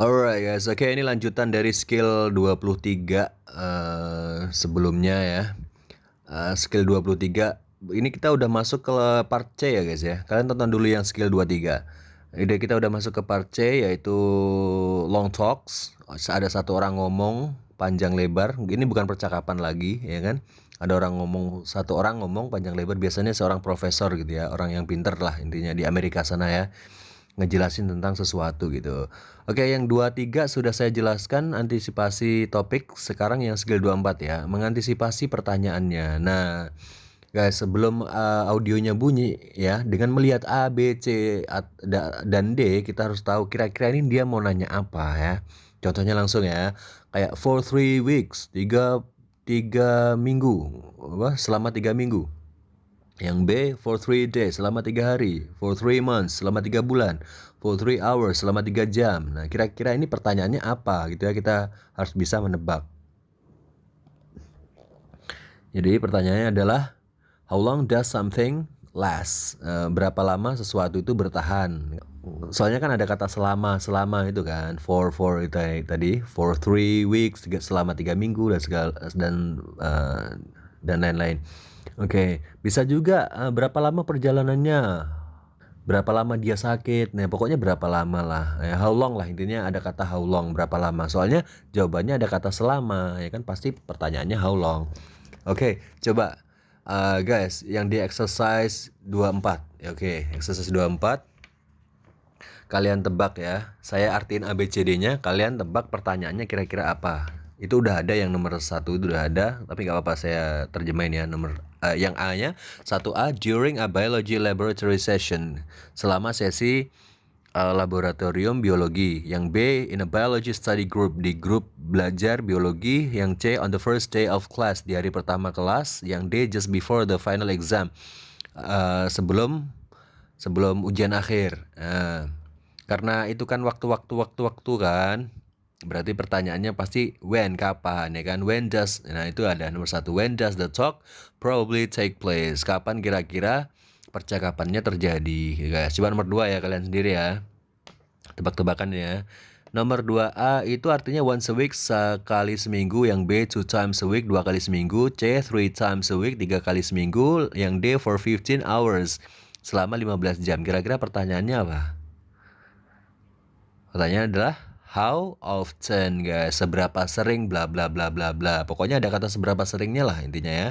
Alright guys, oke ini lanjutan dari skill 23 sebelumnya ya. Skill 23 ini kita udah masuk ke part C ya guys ya. Kalian tonton dulu yang skill 23. Ide kita udah masuk ke part C yaitu long talks. Ada satu orang ngomong panjang lebar. Ini bukan percakapan lagi ya kan. Ada orang ngomong, satu orang ngomong panjang lebar, biasanya seorang profesor gitu ya, orang yang pinter lah intinya di Amerika sana ya, ngejelasin tentang sesuatu gitu. Oke, yang 23 sudah saya jelaskan antisipasi topik. Sekarang yang skill 24 ya, mengantisipasi pertanyaannya. Nah, guys, sebelum audionya bunyi ya, dengan melihat A, B, C dan D, kita harus tahu kira-kira ini dia mau nanya apa ya. Contohnya langsung ya, kayak for 3 weeks, tiga minggu, selama 3 minggu. Yang B, for 3 days, selama 3 hari. For 3 months, selama 3 bulan. For 3 hours, selama 3 jam. Nah, kira-kira ini pertanyaannya apa gitu ya, kita harus bisa menebak. Jadi pertanyaannya adalah, how long does something last? Berapa lama sesuatu itu bertahan? Soalnya kan ada kata selama itu kan, for itu tadi, for 3 weeks, selama 3 minggu dan lain-lain. Oke, bisa juga berapa lama perjalanannya, berapa lama dia sakit. Nah, pokoknya berapa lama lah. Ya, how long lah intinya, ada kata how long, berapa lama. Soalnya jawabannya ada kata selama, ya kan pasti pertanyaannya how long. Oke, coba guys, yang di exercise 24. Oke, exercise 24. Kalian tebak ya. Saya artiin ABCD-nya, kalian tebak pertanyaannya kira-kira apa. Itu udah ada, yang nomor 1 itu udah ada, tapi nggak apa-apa saya terjemahin ya. Yang A-nya, 1A, during a biology laboratory session, selama sesi laboratorium biologi. Yang B, in a biology study group, di grup belajar biologi. Yang C, on the first day of class, di hari pertama kelas. Yang D, just before the final exam, sebelum ujian akhir. Karena itu kan waktu kan, berarti pertanyaannya pasti when, kapan ya kan. When does, nah itu ada nomor 1, when does the talk probably take place, kapan kira-kira percakapannya terjadi guys. Coba nomor 2 ya, kalian sendiri ya, tebak-tebakan ya. Nomor 2A itu artinya once a week, sekali seminggu. Yang B, 2 times a week, 2 kali seminggu. C, 3 times a week, 3 kali seminggu. Yang D, for 15 hours, selama 15 jam. Kira-kira pertanyaannya apa? Pertanyaannya adalah how often guys, seberapa sering bla bla bla bla bla. Pokoknya ada kata seberapa seringnya lah intinya ya.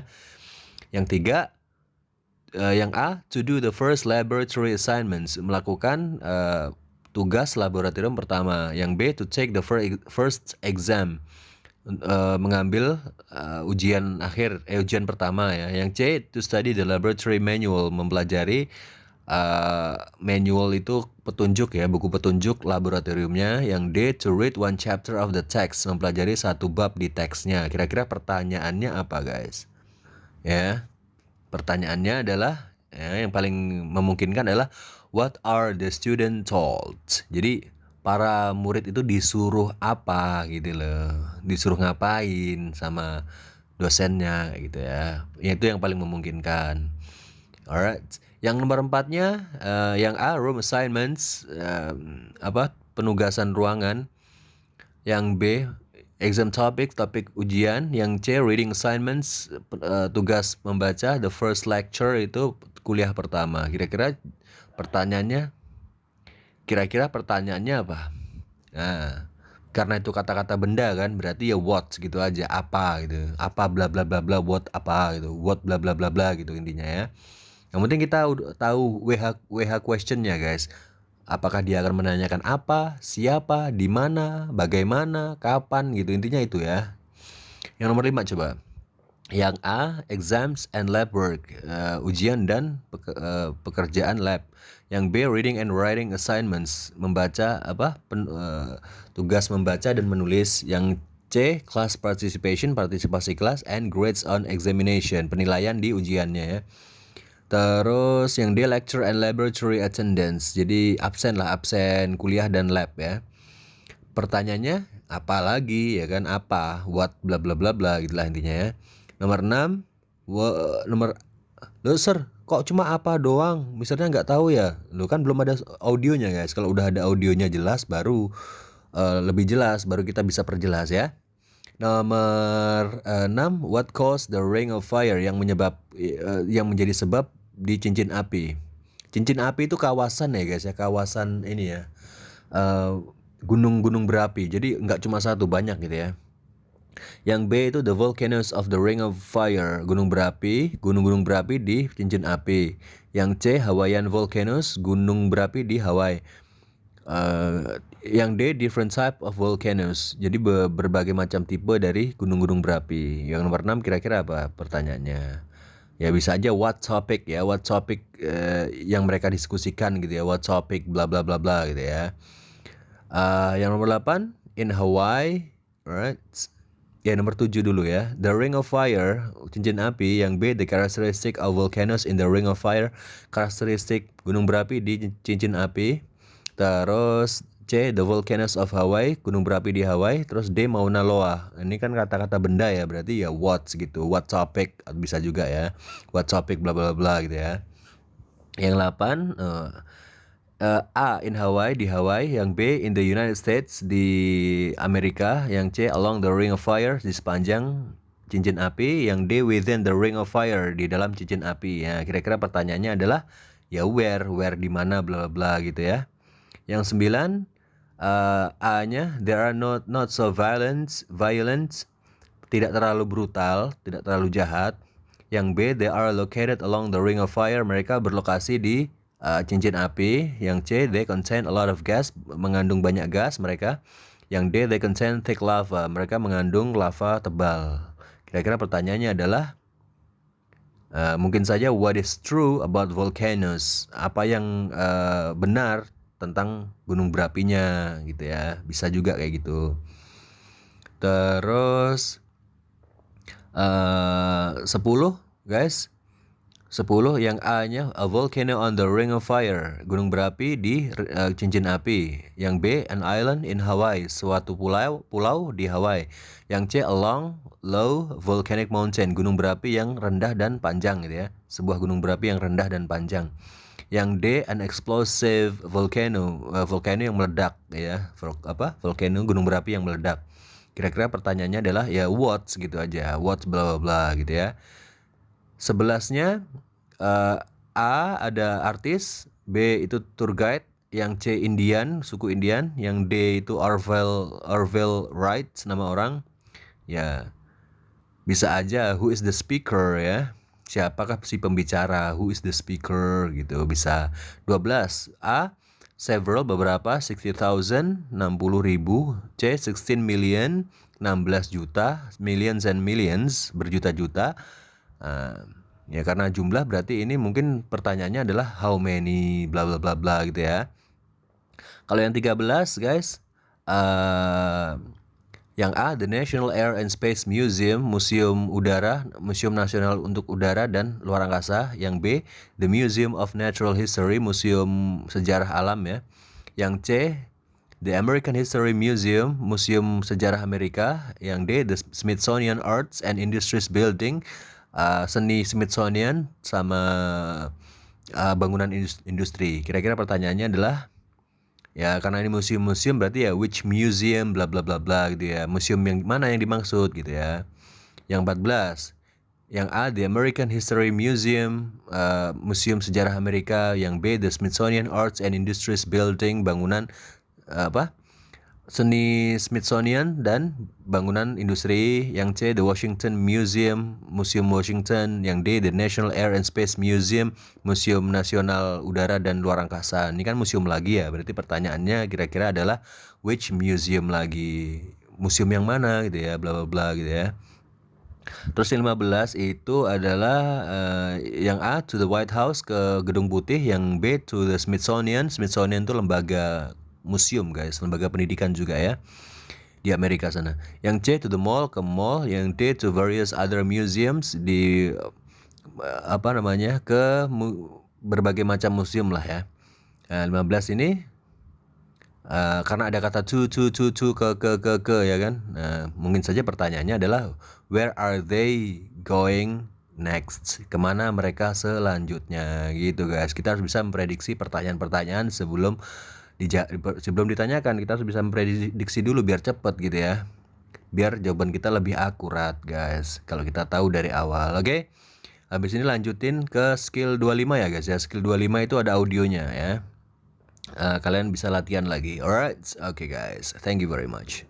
Yang 3, yang A, to do the first laboratory assignments, melakukan tugas laboratorium pertama. Yang B, to take the first exam, mengambil ujian pertama ya. Yang C, to study the laboratory manual, mempelajari manual itu petunjuk ya, buku petunjuk laboratoriumnya. Yang D, to read one chapter of the text, mempelajari satu bab di teksnya. Kira-kira pertanyaannya apa guys? Ya, pertanyaannya adalah yang paling memungkinkan adalah what are the student told. Jadi para murid itu disuruh apa gitu loh, disuruh ngapain sama dosennya gitu ya. Itu yang paling memungkinkan. Alright. Yang nomor 4-nya, yang A, room assignments, penugasan ruangan. Yang B, exam topic, topik ujian. Yang C, reading assignments, tugas membaca. The first lecture, itu kuliah pertama. Kira-kira pertanyaannya apa? Nah, karena itu kata-kata benda kan, berarti ya what gitu aja, apa gitu. Apa bla bla bla bla, what apa gitu. What bla bla bla bla gitu intinya ya. Yang penting kita udah tahu WH questionnya guys. Apakah dia akan menanyakan apa, siapa, di mana, bagaimana, kapan gitu, intinya itu ya. Yang nomor 5 coba. Yang A, exams and lab work, ujian dan pekerjaan lab. Yang B, reading and writing assignments, membaca tugas membaca dan menulis. Yang C, class participation, partisipasi kelas, and grades on examination, penilaian di ujiannya ya. Terus yang D, lecture and laboratory attendance, jadi absen kuliah dan lab ya. Pertanyaannya apa lagi ya kan, apa, what, bla bla bla bla gitulah intinya ya. Nomor 6, loh sir, kok cuma apa doang, misalnya nggak tahu ya. Lo kan belum ada audionya guys. Kalau udah ada audionya jelas baru lebih jelas baru kita bisa perjelas ya. Nomor 6, what caused the ring of fire yang menjadi sebab di cincin api. Cincin api itu kawasan ya guys ya, kawasan ini ya. Gunung-gunung berapi. Jadi nggak cuma satu, banyak gitu ya. Yang B itu the volcanoes of the ring of fire, gunung-gunung berapi di cincin api. Yang C Hawaiian volcanoes, gunung berapi di Hawaii. Yang D different type of volcanoes, jadi berbagai macam tipe dari gunung-gunung berapi. Yang nomor 6 kira-kira apa pertanyaannya? Ya bisa aja what topic ya, what topic yang mereka diskusikan gitu ya, what topic bla bla bla bla gitu ya. Yang nomor 8 in Hawaii, right? Ya nomor 7 dulu ya. The ring of fire, cincin api. Yang B the characteristic of volcanoes in the ring of fire, karakteristik gunung berapi di cincin api. Terus C the volcanoes of Hawaii, gunung berapi di Hawaii. Terus D Mauna Loa. Ini kan kata-kata benda ya, berarti ya what gitu, what topic bisa juga ya, what topic bla bla bla gitu ya. Yang 8 A in Hawaii, di Hawaii. Yang B in the United States, di Amerika. Yang C along the ring of fire, di sepanjang cincin api. Yang D within the ring of fire, di dalam cincin api. Ya kira-kira pertanyaannya adalah ya where di mana bla bla gitu ya. Yang 9 A-nya there are not so violent, tidak terlalu brutal, tidak terlalu jahat. Yang B they are located along the ring of fire, mereka berlokasi di cincin api. Yang C they contain a lot of gas, mengandung banyak gas mereka. Yang D they contain thick lava, mereka mengandung lava tebal. Kira-kira pertanyaannya adalah mungkin saja what is true about volcanoes, apa yang benar tentang gunung berapinya gitu ya, bisa juga kayak gitu. Terus 10 guys, 10 yang A-nya a volcano on the ring of fire, gunung berapi di cincin api. Yang B an island in Hawaii, suatu pulau di Hawaii. Yang C a long low volcanic mountain, gunung berapi yang rendah dan panjang gitu ya, sebuah gunung berapi yang rendah dan panjang. Yang D an explosive volcano, volcano yang meledak ya, volcano gunung berapi yang meledak. Kira-kira pertanyaannya adalah ya what gitu aja, what bla bla bla gitu ya. 11-nya A ada artis, B itu tour guide, yang C Indian, suku Indian, yang D itu Orville Wright, nama orang. Ya bisa aja who is the speaker ya, siapakah si pembicara, who is the speaker gitu bisa. 12 A several, beberapa, 60,000 60.000. C 16 million 16 juta, millions and millions berjuta-juta. Ya karena jumlah berarti ini mungkin pertanyaannya adalah how many bla bla bla bla gitu ya. Kalau yang 13 guys, yang A the National Air and Space Museum, museum udara, museum nasional untuk udara dan luar angkasa. Yang B the Museum of Natural History, museum sejarah alam ya. Yang C the American History Museum, museum sejarah Amerika. Yang D the Smithsonian Arts and Industries Building, seni Smithsonian sama bangunan industri. Kira-kira pertanyaannya adalah ya karena ini museum-museum berarti ya which museum bla bla bla bla gitu ya, museum yang mana yang dimaksud gitu ya. Yang 14 yang A the American History Museum, museum sejarah Amerika. Yang B the Smithsonian Arts and Industries Building, bangunan seni Smithsonian dan bangunan industri. Yang C the Washington Museum, museum Washington. Yang D the National Air and Space Museum, museum nasional udara dan luar angkasa. Ini kan museum lagi ya, berarti pertanyaannya kira-kira adalah which museum lagi, museum yang mana gitu ya, bla bla bla gitu ya. Terus yang 15 itu adalah yang A to the White House, ke Gedung Putih. Yang B to the Smithsonian, Smithsonian itu lembaga museum guys, lembaga pendidikan juga ya di Amerika sana. Yang C to the mall, ke mall. Yang D to various other museums, di ke berbagai macam museum lah ya. 15 ini karena ada kata to ke ya kan. Mungkin saja pertanyaannya adalah where are they going next, kemana mereka selanjutnya gitu guys. Kita harus bisa memprediksi pertanyaan-pertanyaan sebelum sebelum ditanyakan kita harus bisa memprediksi dulu biar cepet gitu ya. Biar jawaban kita lebih akurat guys kalau kita tahu dari awal. Oke. Habis ini lanjutin ke skill 25 ya guys ya. Skill 25 itu ada audionya ya. Kalian bisa latihan lagi. Alright. Okay guys. Thank you very much.